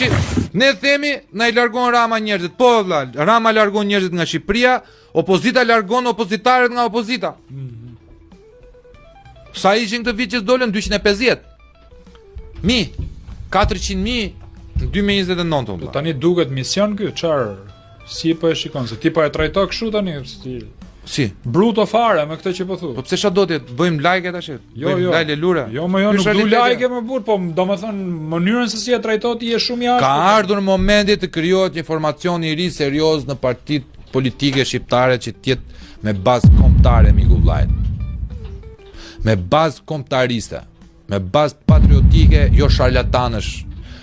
tash ne themi na I largon Rama njerëzit. Po vëlla, Rama largon njerëzit nga Shqipëria, opozita largon opozitarët nga opozita. Sa ishin këtë vit që dolën 250. 400.000 në 2029. Tani duket mision ky, çfarë? Si po e shikon se ti po e trajto kështu tani? Si? Bruto fare me këtë që po thu. Po pse çfarë do të bëjmë like tash? Bëjmë like lura. Jo, nuk du like më burr, po domethënë mënyrën se si e trajto ti është shumë jashtë. Ka ardhur momenti të krijohet një formacion I ri serioz në partitë politike shqiptare që të jetë me bazë kombëtare miku vllajt. Me bazë kombëtariste, me bazë patriotike, jo sharlatanësh.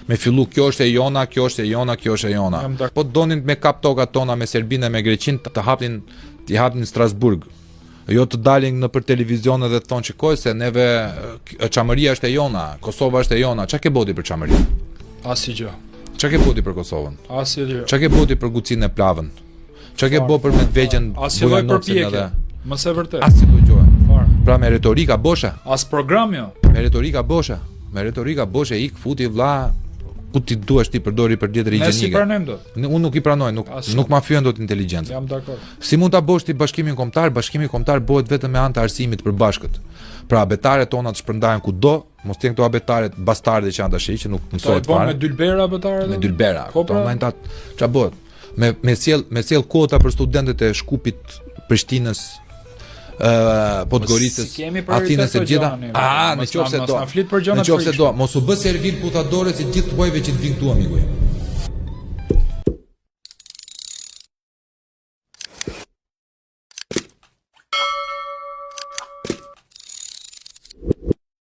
Me fillu kjo është e jona, kjo është e jona, kjo është e jona. Po donin me kap tokat tona me Serbinë e me Greqinë të hapnin Strasburg. Jo të dalin nëpër televizion dhe të thonë shikoj se neve çamëria është e jona, Kosova është e jona. Çka ke boti për çamërinë? Asgjë. Çka ke boti për Kosovën? Asgjë. Çka ke boti për Gucinë e Plavën? Çka ke bë për Medvegjën? Asgjë përpjekje. Mos e vërtet. Asgjë gjë. Pra me retorika boshe. As program jo. Me retorika boshe. Me retorika boshe ik futi vlla ku ti duash ti përdori për letër higjienike. Ne si pranojmë dot. Unë nuk I pranoj, nuk ma fyen dot inteligjencë. Jam dakord. Si mund ta bosh ti bashkimin kombëtar? Bashkimi kombëtar bëhet vetëm me anë të arsimit të përbashkët. Pra abetaret tona të shpërndahen kudo, mos të jenë këto abetaret bastarde që janë tash që nuk mësohet fare. Me dylbera abetaret? Me dylbera. Po pra. Ç'a bëhet? Me sjell kuota për studentët e Shkupit, Prishtinës, Podgoricës, Atinës e gjitha. Nëse do, mos u bë servil putadore si gjithë tuajve që të vinë këtu amiku.